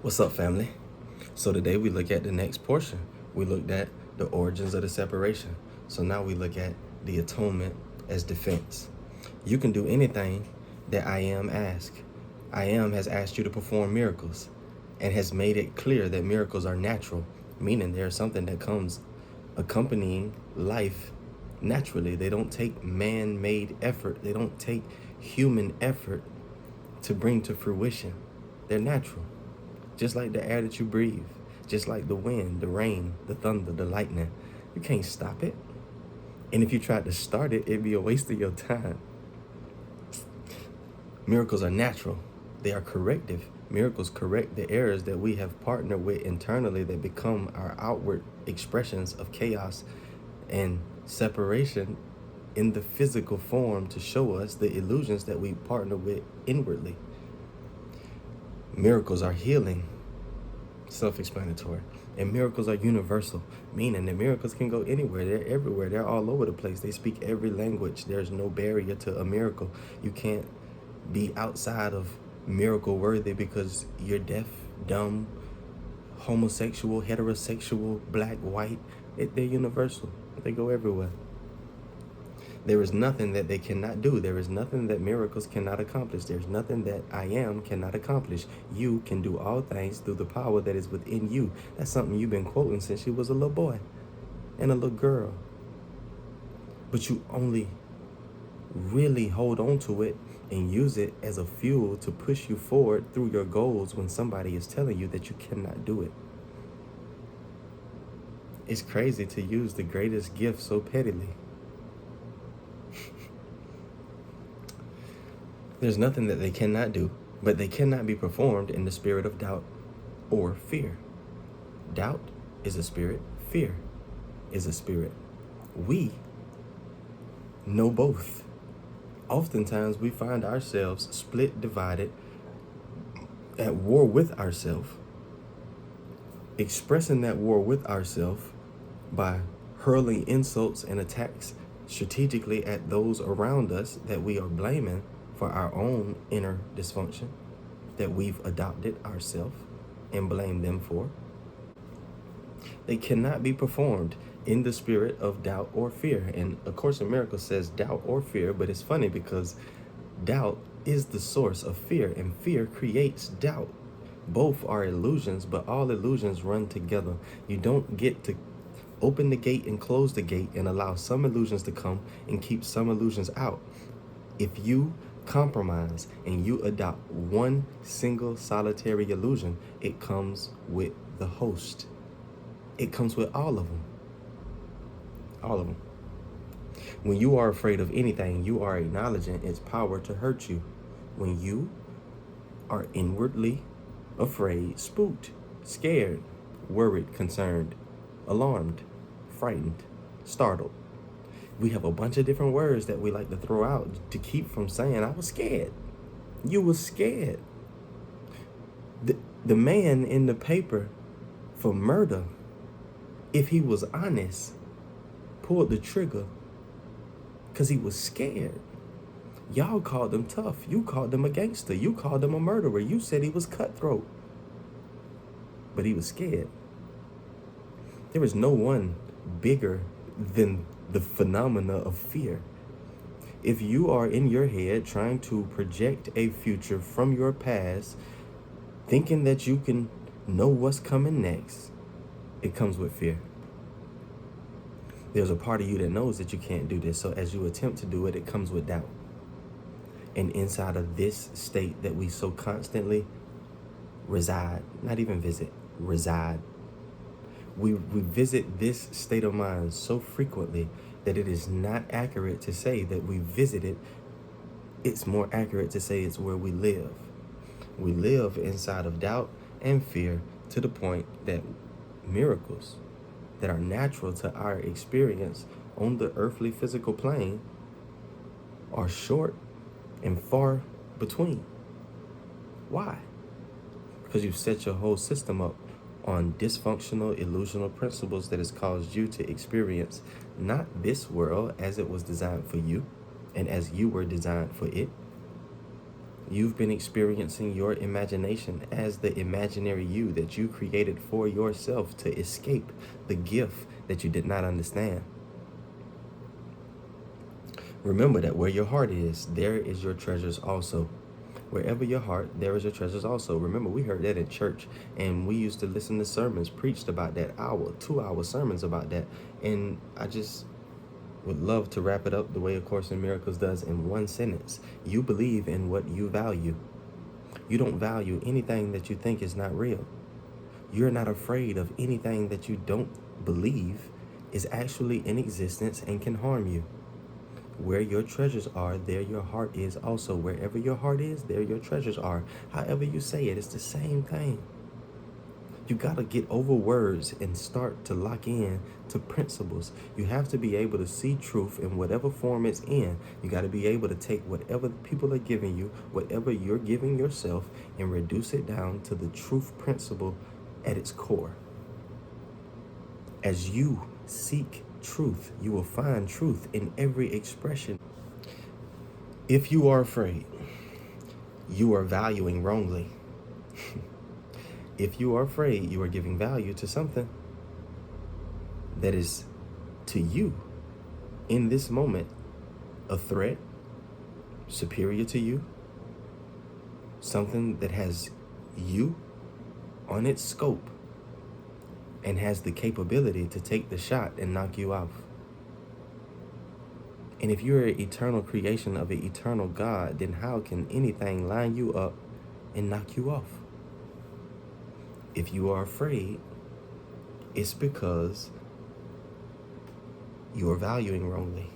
What's up, family? So today we look at the next portion. We looked at the origins of the separation. So now we look at the atonement as defense. You can do anything that I am asked. I am has asked you to perform miracles and has made it clear that miracles are natural, meaning there's something that comes accompanying life naturally. They don't take man-made effort. They don't take human effort to bring to fruition. They're natural. Just like the air that you breathe, just like the wind, the rain, the thunder, the lightning. You can't stop it. And if you tried to start it, it'd be a waste of your time. Miracles are natural. They are corrective. Miracles correct the errors that we have partnered with internally that become our outward expressions of chaos and separation in the physical form to show us the illusions that we partner with inwardly. Miracles are healing, self-explanatory. And miracles are universal, meaning that miracles can go anywhere. They're everywhere. They're all over the place. They speak every language. There's no barrier to a miracle. You can't be outside of miracle worthy because you're deaf, dumb, homosexual, heterosexual, black, white. They're universal. They go everywhere. There is nothing that they cannot do. There is nothing that miracles cannot accomplish. There's nothing that I am cannot accomplish. You can do all things through the power that is within you. That's something you've been quoting since you was a little boy and a little girl. But you only really hold on to it and use it as a fuel to push you forward through your goals when somebody is telling you that you cannot do it. It's crazy to use the greatest gift so pettily. There's nothing that they cannot do, but they cannot be performed in the spirit of doubt or fear. Doubt is a spirit. Fear is a spirit. We know both. Oftentimes we find ourselves split, divided, at war with ourselves, expressing that war with ourselves by hurling insults and attacks strategically at those around us that we are blaming for our own inner dysfunction that we've adopted ourselves and blame them for. They cannot be performed in the spirit of doubt or fear. And A Course in Miracles says doubt or fear, but it's funny because doubt is the source of fear and fear creates doubt. Both are illusions, but all illusions run together. You don't get to open the gate and close the gate and allow some illusions to come and keep some illusions out. If you compromise and you adopt one single solitary illusion, it comes with the host. It comes with all of them. All of them. When you are afraid of anything, you are acknowledging its power to hurt you. When you are inwardly afraid, spooked, scared, worried, concerned, alarmed, frightened, startled. We have a bunch of different words that we like to throw out to keep from saying, I was scared. You was scared. The man in the paper for murder, if he was honest, pulled the trigger because he was scared. Y'all called him tough. You called him a gangster. You called him a murderer. You said he was cutthroat. But he was scared. There is no one bigger than the phenomena of fear. If you are in your head trying to project a future from your past, thinking that you can know what's coming next, it comes with fear. There's a part of you that knows that you can't do this. So as you attempt to do it, it comes with doubt. And inside of this state that we so constantly reside, not even visit, reside. We visit this state of mind so frequently that it is not accurate to say that we visit it. It's more accurate to say it's where we live. We live inside of doubt and fear to the point that miracles that are natural to our experience on the earthly physical plane are short and far between. Why? Because you've set your whole system up on dysfunctional, illusional principles that has caused you to experience not this world as it was designed for you and as you were designed for it. You've been experiencing your imagination as the imaginary you that you created for yourself to escape the gift that you did not understand. Remember that where your heart is, there is your treasures also. Wherever your heart, there is your treasures also. Remember, we heard that in church, and we used to listen to sermons preached about that, 2 hour sermons about that. And I just would love to wrap it up the way A Course in Miracles does in one sentence. You believe in what you value. You don't value anything that you think is not real. You're not afraid of anything that you don't believe is actually in existence and can harm you. Where your treasures are, there your heart is also. Wherever your heart is, there your treasures are. However you say it, it's the same thing. You got to get over words and start to lock in to principles. You have to be able to see truth in whatever form it's in. You got to be able to take whatever people are giving you, whatever you're giving yourself, and reduce it down to the truth principle at its core. As you seek truth, you will find truth in every expression. If you are afraid, you are valuing wrongly. If you are afraid, you are giving value to something that is, to you, in this moment, a threat, superior to you, something that has you on its scope and has the capability to take the shot and knock you off. And if you're an eternal creation of an eternal God, then how can anything line you up and knock you off? If you are afraid, it's because you are valuing wrongly.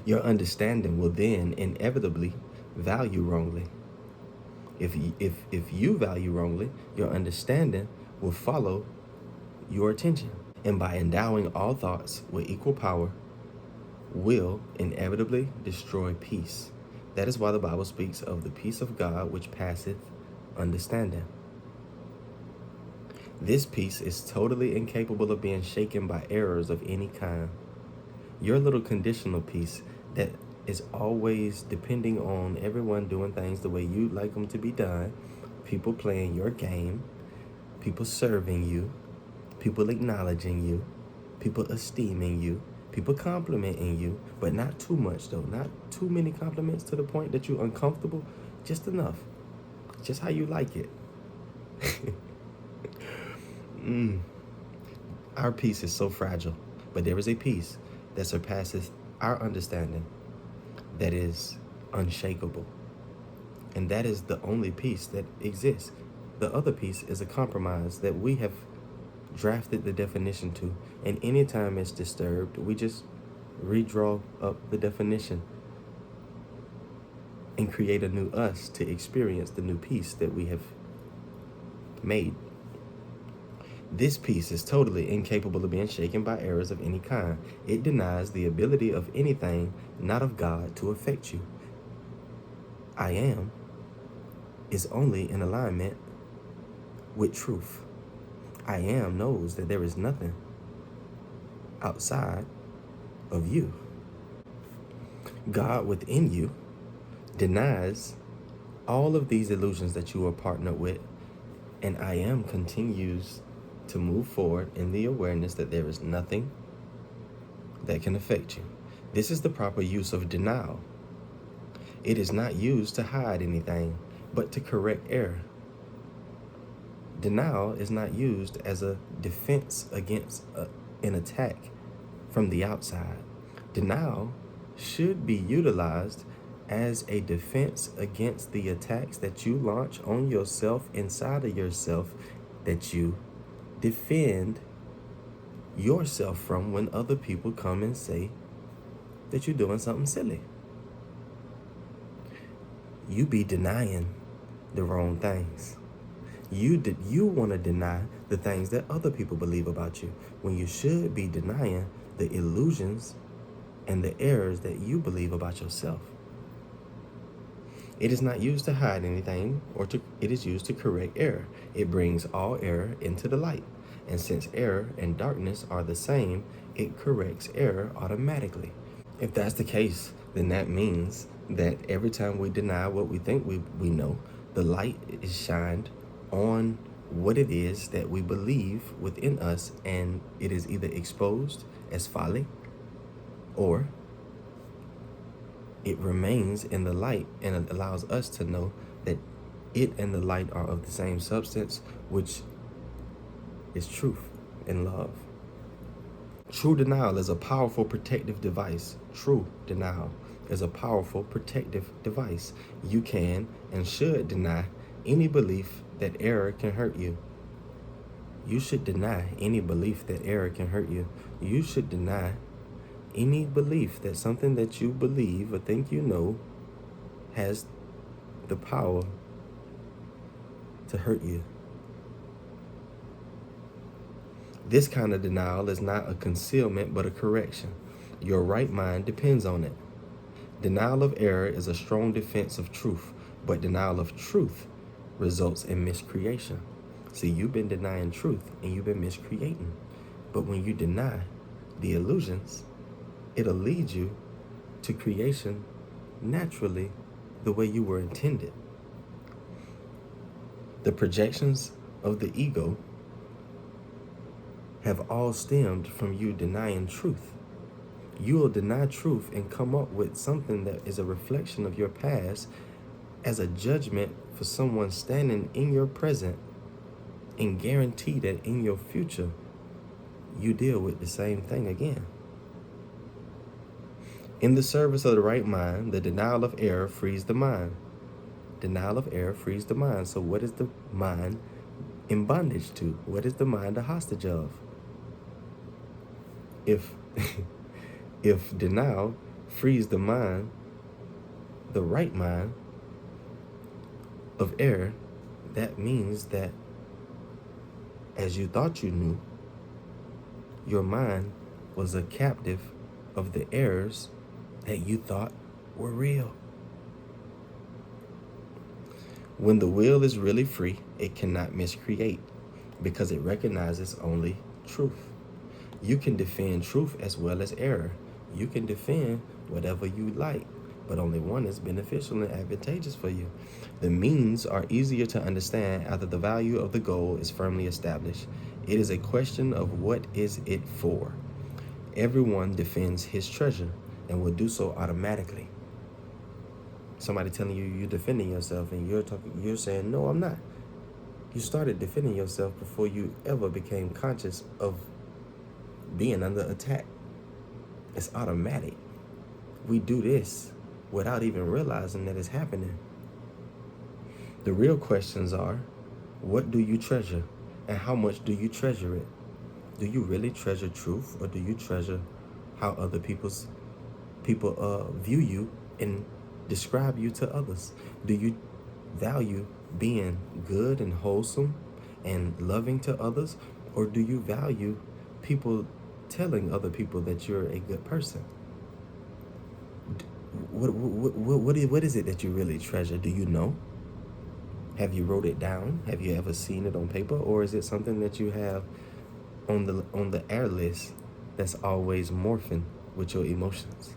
Your understanding will then inevitably value wrongly. If you value wrongly, your understanding will follow your attention. And by endowing all thoughts with equal power, will inevitably destroy peace. That is why the Bible speaks of the peace of God which passeth understanding. This peace is totally incapable of being shaken by errors of any kind. Your little conditional peace that is always depending on everyone doing things the way you'd like them to be done, people playing your game, people serving you, people acknowledging you, people esteeming you, people complimenting you, but not too much though, not too many compliments to the point that you're uncomfortable, just enough, just how you like it. Our peace is so fragile, but there is a peace that surpasses our understanding that is unshakable. And that is the only peace that exists. The other peace is a compromise that we have drafted the definition to. And anytime it's disturbed, we just redraw up the definition and create a new us to experience the new peace that we have made. This peace is totally incapable of being shaken by errors of any kind. It denies the ability of anything not of God to affect you. I am is only in alignment with truth. I am knows that there is nothing outside of you. God within you denies all of these illusions that you are partnered with, and I am continues to move forward in the awareness that there is nothing that can affect you. This is the proper use of denial. It is not used to hide anything, but to correct error. Denial is not used as a defense against an attack from the outside. Denial should be utilized as a defense against the attacks that you launch on yourself inside of yourself, that you defend yourself from when other people come and say that you're doing something silly. You be denying the wrong things. You want to deny the things that other people believe about you, when you should be denying the illusions and the errors that you believe about yourself. It is not used to hide anything, it is used to correct error. It brings all error into the light. And since error and darkness are the same, it corrects error automatically. If that's the case, then that means that every time we deny what we think we know, the light is shined on what it is that we believe within us, and it is either exposed as folly or it remains in the light and it allows us to know that it and the light are of the same substance, which is truth and love. True denial is a powerful protective device. True denial is a powerful protective device. You can and should deny any belief that error can hurt you. You should deny any belief that error can hurt you. You should deny any belief that something that you believe or think you know has the power to hurt you. This kind of denial is not a concealment but a correction. Your right mind depends on it. Denial of error is a strong defense of truth, but denial of truth results in miscreation. See, you've been denying truth and you've been miscreating. But when you deny the illusions, it'll lead you to creation naturally the way you were intended. The projections of the ego have all stemmed from you denying truth. You will deny truth and come up with something that is a reflection of your past as a judgment for someone standing in your present, and guarantee that in your future, you deal with the same thing again. In the service of the right mind, the denial of error frees the mind. Denial of error frees the mind. So what is the mind in bondage to? What is the mind a hostage of? If denial frees the mind, the right mind, of error, that means that as you thought you knew, your mind was a captive of the errors that you thought were real. When the will is really free, it cannot miscreate because it recognizes only truth. You can defend truth as well as error. You can defend whatever you like, but only one is beneficial and advantageous for you. The means are easier to understand after the value of the goal is firmly established. It is a question of what is it for. Everyone defends his treasure and will do so automatically. Somebody telling you you're defending yourself and you're saying, no, I'm not. You started defending yourself before you ever became conscious of being under attack. It's automatic. We do this without even realizing that it's happening. The real questions are, what do you treasure and how much do you treasure it? Do you really treasure truth, or do you treasure how other people view you and describe you to others? Do you value being good and wholesome and loving to others, or do you value people telling other people that you're a good person? What is it that you really treasure? Do you know? Have you wrote it down? Have you ever seen it on paper? Or is it something that you have on the air list that's always morphing with your emotions?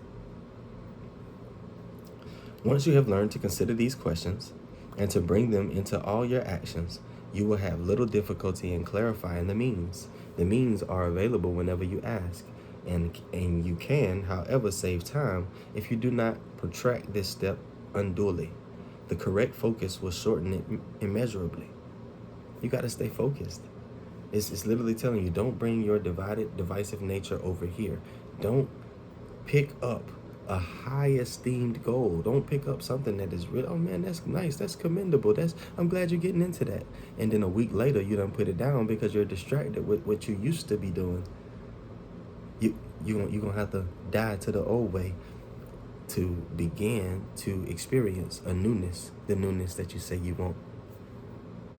Once you have learned to consider these questions and to bring them into all your actions, you will have little difficulty in clarifying the means. The means are available whenever you ask, and you can, however, save time if you do not protract this step unduly. The correct focus will shorten it immeasurably. You got to stay focused. It's literally telling you, don't bring your divisive nature over here. Don't pick up a high esteemed goal. Don't pick up something that is real. Oh man, that's nice. That's commendable. I'm glad you're getting into that. And then a week later, you done put it down because you're distracted with what you used to be doing. You're gonna have to die to the old way to begin to experience a newness, the newness that you say you want.